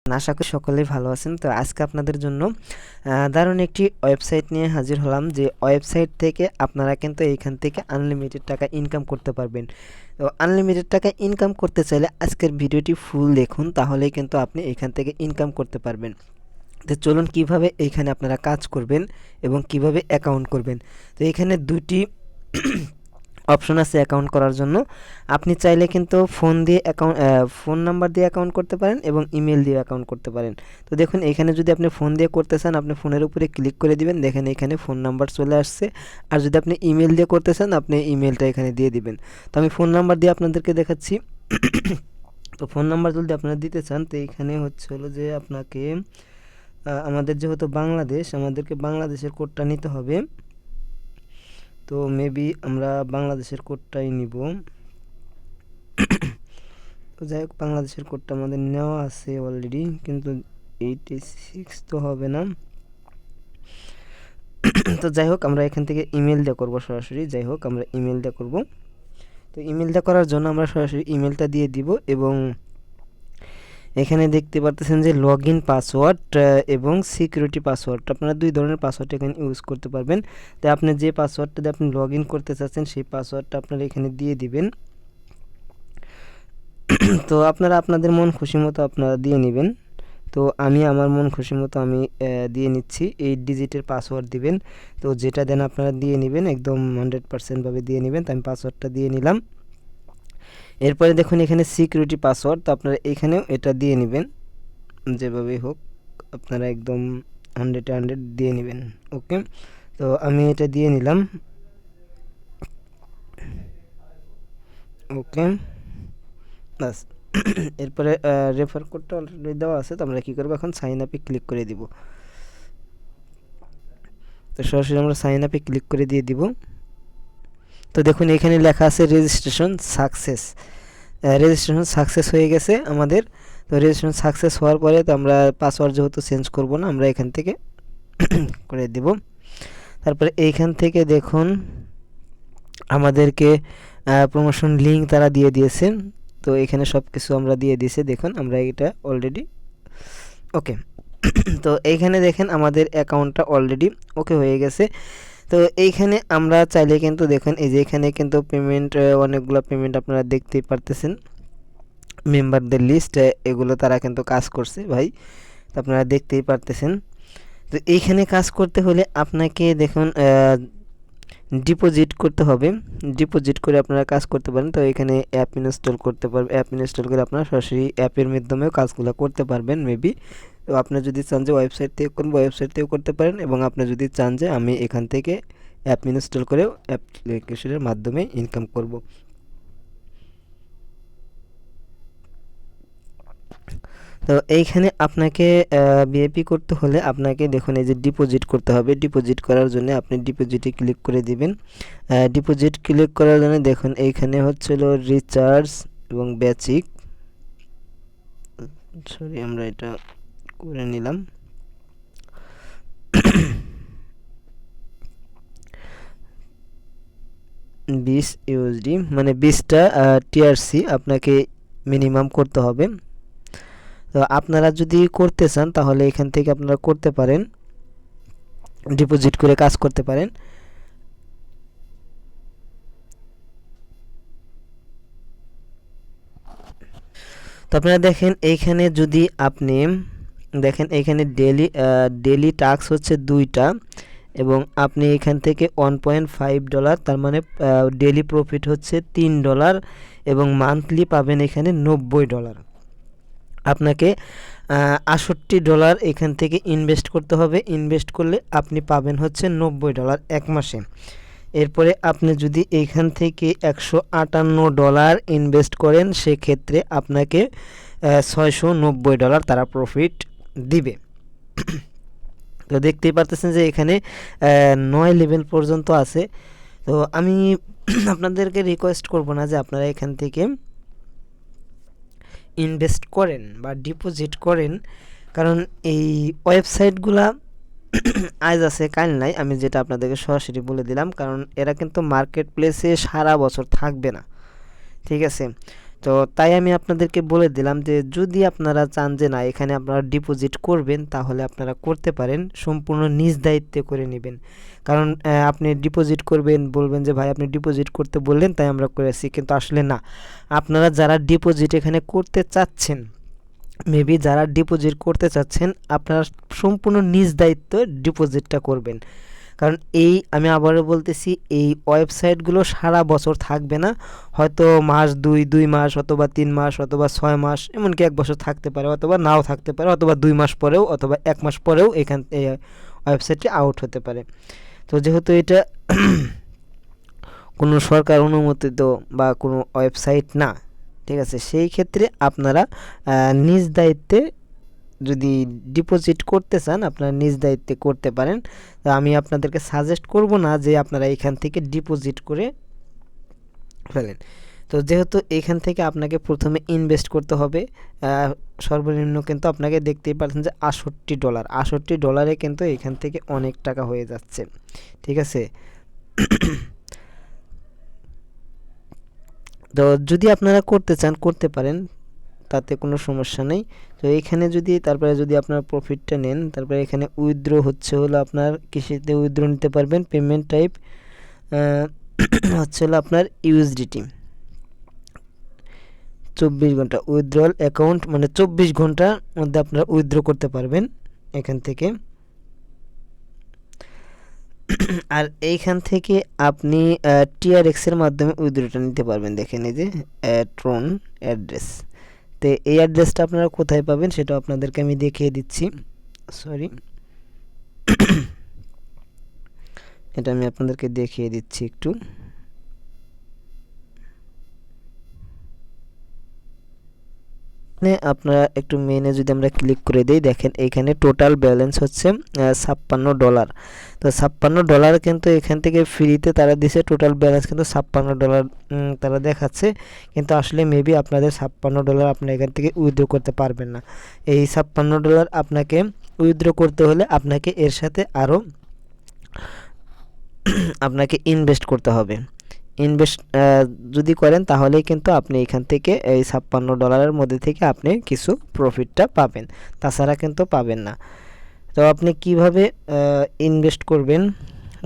আশা করি সকলেই ভালো আছেন। তো আজকে আপনাদের জন্য দারুণ একটি ওয়েবসাইট নিয়ে হাজির হলাম, যে ওয়েবসাইট থেকে আপনারা কিন্তু এইখান থেকে আনলিমিটেড টাকা ইনকাম করতে পারবেন। তো আনলিমিটেড টাকা ইনকাম করতে চাইলে আজকের ভিডিওটি ফুল দেখুন, তাহলেই কিন্তু আপনি এখান থেকে ইনকাম করতে পারবেন। তো চলুন কিভাবে এইখানে আপনারা কাজ করবেন এবং কিভাবে অ্যাকাউন্ট করবেন। তো এখানে দুটি অপশন আছে অ্যাকাউন্ট করার জন্য। আপনি চাইলে কিন্তু ফোন নাম্বার দিয়ে অ্যাকাউন্ট করতে পারেন এবং ইমেল দিয়ে অ্যাকাউন্ট করতে পারেন। তো দেখুন এখানে যদি আপনি ফোন দিয়ে করতে চান, আপনি ফোনের উপরে ক্লিক করে দিবেন, দেখেন এখানে ফোন নাম্বার চলে আসছে। আর যদি আপনি ইমেল দিয়ে করতে চান, আপনি ইমেলটা এখানে দিয়ে দিবেন। তো আমি ফোন নাম্বার দিয়ে আপনাদেরকে দেখাচ্ছি। তো ফোন নাম্বার যদি আপনারা দিতে চান, তো এখানে হলো যে আপনাকে আমাদের যেহেতু বাংলাদেশ, আমাদেরকে বাংলাদেশের কোডটা নিতে হবে। তো মেবি আমরা বাংলাদেশের কোডটাই নিব। তো যাই হোক, বাংলাদেশের কোডটা আমাদের নেওয়া আছে অলরেডি, কিন্তু 86 তো হবে না। তো যাই হোক, আমরা এখান থেকে ইমেল দিয়ে করবো সরাসরি। যাই হোক, আমরা ইমেল দিয়ে করব। তো ইমেলটা করার জন্য আমরা সরাসরি ইমেলটা দিয়ে দিব, এবং এখানে দেখতে পারতেছেন যে লগ ইন পাসওয়ার্ড এবং সিকিউরিটি পাসওয়ার্ড, আপনারা দুই ধরনের পাসওয়ার্ড এখানে ইউজ করতে পারবেন। তো আপনি যে পাসওয়ার্ডটা দিয়ে আপনি লগ ইন করতে চাচ্ছেন, সেই পাসওয়ার্ডটা আপনারা এখানে দিয়ে দিবেন। তো আপনারা আপনাদের মন খুশি মতো আপনারা দিয়ে নেবেন। তো আমি আমার মন খুশি মতো আমি দিয়ে নিচ্ছি। 8 ডিজিটের পাসওয়ার্ড দিবেন। তো যেটা দেন আপনারা দিয়ে নেবেন, একদম 100% ভাবে দিয়ে নেবেন। তো আমি পাসওয়ার্ডটা দিয়ে নিলাম। এরপরে দেখুন এখানে সিকিউরিটি পাসওয়ার্ড, তো আপনারা এখানেও এটা দিয়ে নেবেন। যেভাবেই হোক আপনারা একদম 100 দিয়ে নেবেন। ওকে, তো আমি এটা দিয়ে নিলাম। ওকে, বাস। এরপরে রেফার কোডটা অলরেডি দেওয়া আছে। তো আমরা কী করবো, এখন সাইন আপে ক্লিক করে দিব। তো সরাসরি আমরা সাইন আপে ক্লিক করে দিয়ে দিব। তো দেখুন এখানে লেখা আছে রেজিস্ট্রেশন সাকসেস হয়ে গেছে আমাদের। তো রেজিস্ট্রেশন সাকসেস হওয়ার পরে তো আমরা পাসওয়ার্ড যেহেতু চেঞ্জ করব না, আমরা এখান থেকে করে দিব। তারপরে এইখান থেকে দেখুন আমাদেরকে প্রমোশন লিঙ্ক তারা দিয়ে দিয়েছেন। তো এখানে সব কিছু আমরা দিয়ে দিয়েছি, দেখুন আমরা এটা অলরেডি ওকে। তো এইখানে দেখেন আমাদের অ্যাকাউন্টটা অলরেডি ওকে হয়ে গেছে। তো এইখানে আমরা চাইলে কিন্তু দেখুন এই যে এখানে কিন্তু পেমেন্ট, অনেকগুলো পেমেন্ট আপনারা দেখতেই পারতেছেন। মেম্বারদের লিস্ট, এগুলো তারা কিন্তু কাজ করছে ভাই, তো আপনারা দেখতেই পারতেছেন। তো এইখানে কাজ করতে হলে আপনাকে দেখুন ডিপোজিট করতে হবে। ডিপোজিট করে আপনারা কাজ করতে পারেন। তো এখানে অ্যাপ ইনস্টল করতে পারবেন, অ্যাপ ইনস্টল করে আপনারা সরাসরি অ্যাপের মাধ্যমেও কাজগুলো করতে পারবেন মেবি। তো আপনি যদি চান যে ওয়েবসাইট থেকে করবো, ওয়েবসাইট থেকেও করতে পারেন, এবং আপনি যদি চান যে আমি এখান থেকে অ্যাপ ইনস্টল করেও অ্যাপ্লিকেশনের মাধ্যমে ইনকাম করব। তো এইখানে আপনাকে ভিআইপি করতে হলে আপনাকে দেখুন এই যে ডিপোজিট করতে হবে। ডিপোজিট করার জন্য আপনি ডিপোজিটে ক্লিক করে দিবেন। ডিপোজিট ক্লিক করার জন্য দেখুন এইখানে হচ্ছিল রিচার্জ এবং বেসিক, সরি আমরা এটা করে নিলাম। $20 মানে 20টা টিআরসি আপনাকে মিনিমাম করতে হবে। তো আপনারা যদি করতে চান তাহলে এখান থেকে আপনারা করতে পারেন, ডিপোজিট করে কাজ করতে পারেন। তো আপনারা দেখেন এইখানে যদি আপনি দেখেন এইখানে ডেলি টাস্ক হচ্ছে 2টা, এবং আপনি এখান থেকে $1.5, তার মানে ডেলি প্রফিট হচ্ছে $3, এবং মান্থলি পাবেন এখানে $90। আপনাকে $68 এখান থেকে ইনভেস্ট করতে হবে। ইনভেস্ট করলে আপনি পাবেন হচ্ছে $90 এক মাসে। এরপরে আপনি যদি এইখান থেকে $158 ইনভেস্ট করেন, সেক্ষেত্রে আপনাকে $690 তারা প্রফিট দিবে। তো দেখতেই পারতেছেন যে এখানে 9 লেভেল পর্যন্ত আছে। তো আমি আপনাদেরকে রিকোয়েস্ট করব না যে আপনারা এখান থেকে ইনভেস্ট করেন বা ডিপোজিট করেন, কারণ এই ওয়েবসাইটগুলা আজ আছে কাল নাই। আমি যেটা আপনাদেরকে সরাসরি বলে দিলাম, কারণ এরা কিন্তু মার্কেট প্লেসে সারা বছর থাকবে না, ঠিক আছে। তো তাই আমি আপনাদেরকে বলে দিলাম যে যদি আপনারা চান যে না এখানে আপনারা ডিপোজিট করবেন তাহলে আপনারা করতে পারেন, সম্পূর্ণ নিজ দায়িত্বে করে নেবেন। কারণ আপনি ডিপোজিট করবেন, বলবেন যে ভাই আপনি ডিপোজিট করতে বললেন তাই আমরা করেছি, কিন্তু আসলে না। আপনারা যারা ডিপোজিট এখানে করতে চাচ্ছেন, মেবি যারা ডিপোজিট করতে চাচ্ছেন, আপনারা সম্পূর্ণ নিজ দায়িত্বে ডিপোজিটটা করবেন। কারণ এই আমি আবারও বলতেছি, এই ওয়েবসাইটগুলো সারা বছর থাকবে না, হয়তো মাস ২ মাস অথবা ৩ মাস অথবা ৬ মাস, এমনকি ১ বছর থাকতে পারে অথবা নাও থাকতে পারে, অথবা ২ মাস পরেও অথবা ১ মাস পরেও এই ওয়েবসাইটটি আউট হতে পারে। তো যেহেতু এটা কোনো সরকার অনুমোদিত বা কোনো ওয়েবসাইট না, ঠিক আছে, সেই ক্ষেত্রে আপনারা নিজ দায়িত্বে যদি ডিপোজিট করতে চান আপনারা নিজ দায়িত্বে করতে পারেন। তো আমি আপনাদেরকে সাজেস্ট করব না যে আপনারা এখান থেকে ডিপোজিট করে ফেলেন। তো যেহেতু এখান থেকে আপনাকে প্রথমে ইনভেস্ট করতে হবে, সর্বনিম্ন কিন্তু আপনাকে দেখতেই পাচ্ছেন যে $৬৮, $৬৮ কিন্তু এখান থেকে অনেক টাকা হয়ে যাচ্ছে, ঠিক আছে। তো যদি আপনারা করতে চান করতে পারেন, তাতে কোনো সমস্যা নেই। তো এখানে যদি তারপরে যদি আপনার প্রফিটটা নেন, তারপরে এখানে উইথড্র হচ্ছে হলো আপনার কিসেতে উইথড্র নিতে পারবেন, পেমেন্ট টাইপ হচ্ছে হলো আপনার ইউএসডিটি। ২৪ ঘন্টা উইথড্রল অ্যাকাউন্ট, মানে ২৪ ঘন্টার মধ্যে আপনারা উইথড্র করতে পারবেন এখান থেকে। আর এইখান থেকে আপনি টিআরএক্সের মাধ্যমে উইথড্রটা নিতে পারবেন। দেখেন এই যে ট্রন অ্যাড্রেস, তো এই অ্যাড্রেসটা আপনারা কোথায় পাবেন সেটা আপনাদেরকে আমি দেখিয়ে দিচ্ছি। সরি, এটা আমি আপনাদেরকে দেখিয়ে দিচ্ছি একটু। আপনারা একটু মেনে যদি আমরা ক্লিক করে দিই, দেখেন এখানে টোটাল ব্যালেন্স হচ্ছে $৫৬। তো $৫৬ কিন্তু এখান থেকে ফ্রিতে তারা দিছে, টোটাল ব্যালেন্স কিন্তু $৫৬ তারা দেখাচ্ছে, কিন্তু আসলে মেবি আপনাদের $৫৬ আপনারা এখান থেকে উইথড্র করতে পারবেন না। এই $৫৬ আপনাকে উইথড্র করতে হলে আপনাকে এর সাথে আরও আপনাকে ইনভেস্ট করতে হবে। ইনভেস্ট যদি করেন তাহলেই কিন্তু আপনি এখান থেকে এই $৫৬ মধ্যে থেকে আপনি কিছু প্রফিটটা পাবেন, তাছাড়া কিন্তু পাবেন না। তো আপনি কিভাবে ইনভেস্ট করবেন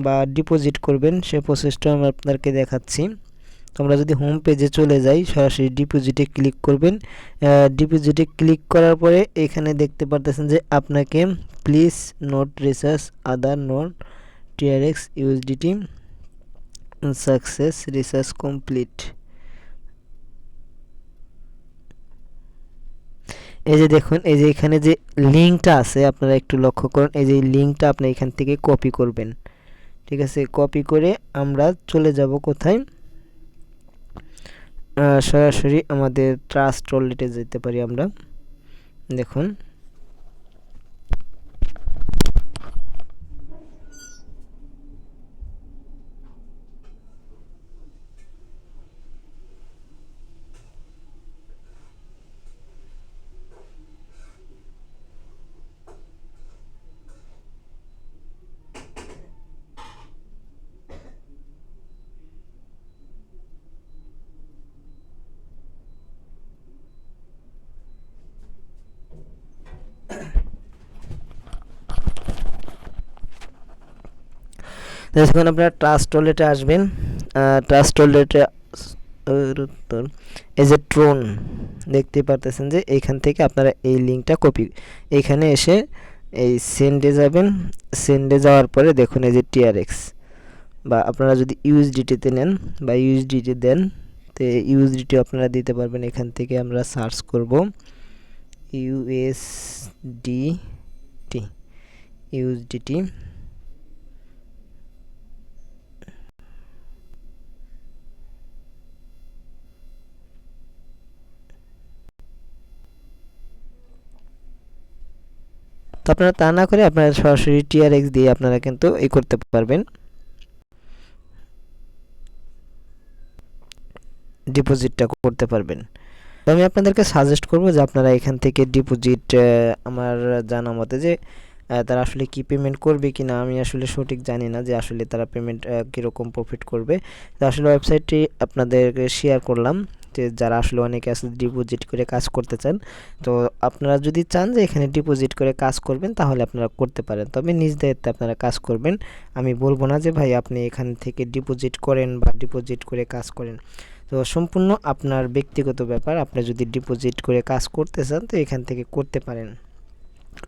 বা ডিপোজিট করবেন সে প্রসেসটা আমি আপনাদেরকে দেখাচ্ছি। তোমরা যদি হোম পেজে চলে যাই, সরাসরি ডিপোজিটে ক্লিক করবেন। ডিপোজিটে ক্লিক করার পরে এখানে দেখতে পারতেছেন যে আপনাকে please note research other note TRX USDT success research complete. এই যে দেখুন, এই যে এখানে যে লিঙ্কটা আছে আপনারা একটু লক্ষ্য করুন, এই যে লিঙ্কটা আপনি এখান থেকে কপি করবেন, ঠিক আছে। কপি করে আমরা চলে যাব কোথায়, সরাসরি আমাদের ট্রাস্ট ওয়ালেটে যেতে পারি আমরা। দেখুন যখন আপনারা ট্রাস্ট ওয়ালেটে আসবেন, ট্রাস্ট ওয়ালেটে এই যে ট্রোন দেখতে পারতেছেন যে এইখান থেকে আপনারা এই লিঙ্কটা কপি, এইখানে এসে এই সেন্ডে যাবেন। সেন্ডে যাওয়ার পরে দেখুন এই যে টিআরএক্স, বা আপনারা যদি ইউএসডিটিতে নেন বা ইউএসডিটি দেন, তো ইউএসডিটি আপনারা দিতে পারবেন। এখান থেকে আমরা সার্চ করব ইউএসডিটি, ইউএসডিটি। তো আপনারা তা না করে আপনারা সরাসরি টিআরএক্স দিয়ে আপনারা কিন্তু এই করতে পারবেন, ডিপোজিটটা করতে পারবেন। তো আমি আপনাদেরকে সাজেস্ট করব যে আপনারা এখান থেকে ডিপোজিট, আমার জানা মতে যে তারা আসলে কি পেমেন্ট করবে কি না আমি আসলে সঠিক জানি না যে আসলে তারা পেমেন্ট কীরকম প্রফিট করবে। তো আসলে ওয়েবসাইটটি আপনাদেরকে শেয়ার করলাম, যে যারা আসলে অনেকে আছে ডিপোজিট করে কাজ করতে চান। তো আপনারা যদি চান যে এখানে ডিপোজিট করে কাজ করবেন তাহলে আপনারা করতে পারেন, তবে নিজ দায়িত্বে আপনারা কাজ করবেন। আমি বলবো না যে ভাই আপনি এখান থেকে ডিপোজিট করেন বা ডিপোজিট করে কাজ করেন। তো সম্পূর্ণ আপনার ব্যক্তিগত ব্যাপার। আপনি যদি ডিপোজিট করে কাজ করতে চান তো এখান থেকে করতে পারেন,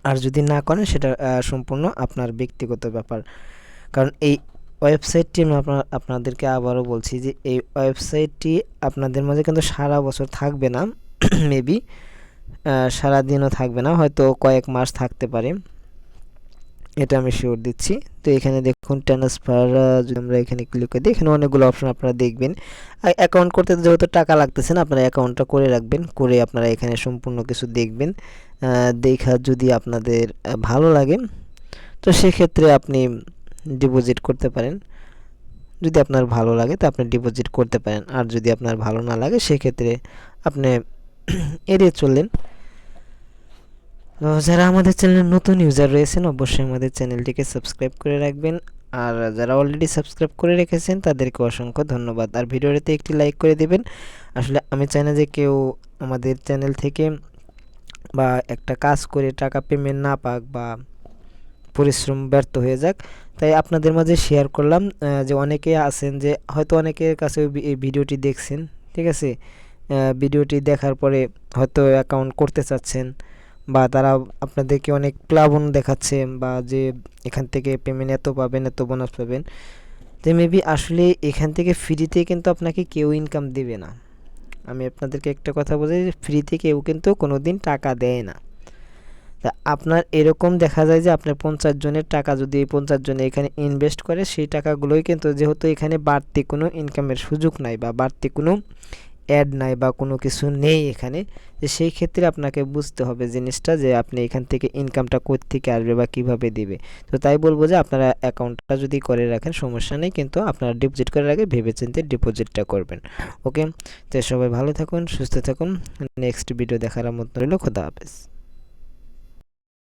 আর যদি না করেন সেটা সম্পূর্ণ আপনার ব্যক্তিগত ব্যাপার। কারণ এই ওয়েবসাইটটি আমি আপনাদেরকে আবারও বলছি যে এই ওয়েবসাইটটি আপনাদের মাঝে কিন্তু সারা বছর থাকবে না, মেবি সারাদিনও থাকবে না, হয়তো কয়েক মাস থাকতে পারে, এটা আমি শিওর দিচ্ছি। তো এখানে দেখুন ট্রান্সফার, যদি আমরা এখানে ক্লিক করি এখানে অনেকগুলো অপশন আপনারা দেখবেন। অ্যাকাউন্ট করতে যেহেতু টাকা লাগতেছে না, আপনারা অ্যাকাউন্টটা করে রাখবেন, করে আপনারা এখানে সম্পূর্ণ কিছু দেখবেন। দেখা যদি আপনাদের ভালো লাগে তো সেক্ষেত্রে আপনি ডিপোজিট করতে পারেন। যদি আপনার ভালো লাগে তো আপনি ডিপোজিট করতে পারেন, আর যদি আপনার ভালো না লাগে সেক্ষেত্রে আপনি এড়িয়ে চললেন। তো যারা আমাদের চ্যানেলে নতুন ইউজার রয়েছেন অবশ্যই আমাদের চ্যানেলটিকে সাবস্ক্রাইব করে রাখবেন, আর যারা অলরেডি সাবস্ক্রাইব করে রেখেছেন তাদেরকে অসংখ্য ধন্যবাদ। আর ভিডিওটিতে একটি লাইক করে দেবেন। আসলে আমি চাই না যে কেউ আমাদের চ্যানেল থেকে বা একটা কাজ করে টাকা পেমেন্ট না পাক বা পরিশ্রম ব্যর্থ হয়ে যাক, তাই আপনাদের মাঝে শেয়ার করলাম। যে অনেকে আছেন যে হয়তো অনেকের কাছে এই ভিডিওটি দেখছেন, ঠিক আছে, ভিডিওটি দেখার পরে হয়তো অ্যাকাউন্ট করতে চাচ্ছেন, বা তারা আপনাদেরকে অনেক প্লাবন দেখাচ্ছে বা যে এখান থেকে পেমেন্ট এত পাবেন, এত বোনাস পাবেন। তো মেবি আসলে এখান থেকে ফ্রিতে কিন্তু আপনাকে কেউ ইনকাম দেবে না। আমি আপনাদেরকে একটা কথা বলি, ফ্রিতে কেউ কিন্তু কোনো দিন টাকা দেয় না। তা আপনার এরকম দেখা যায় যে আপনার 50 জনের টাকা যদি এই 50 জনে এখানে ইনভেস্ট করে, সেই টাকাগুলোই কিন্তু, যেহেতু এখানে বাড়তি কোনো ইনকামের সুযোগ নাই বা বাড়তি কোনো অ্যাড নাই বা কোনো কিছু নেই এখানে, যে সেই ক্ষেত্রে আপনাকে বুঝতে হবে জিনিসটা যে আপনি এখান থেকে ইনকামটা কোত্থেকে আসবে বা কিভাবে দিবে। তো তাই বলবো যে আপনারা অ্যাকাউন্টটা যদি করে রাখেন সমস্যা নেই, কিন্তু আপনারা ডিপোজিট করার আগে ভেবেচিন্তে ডিপোজিটটা করবেন। ওকে, তো সবাই ভালো থাকুন, সুস্থ থাকুন। নেক্সট ভিডিও দেখার মতো রইল। খোদা হাফেজ।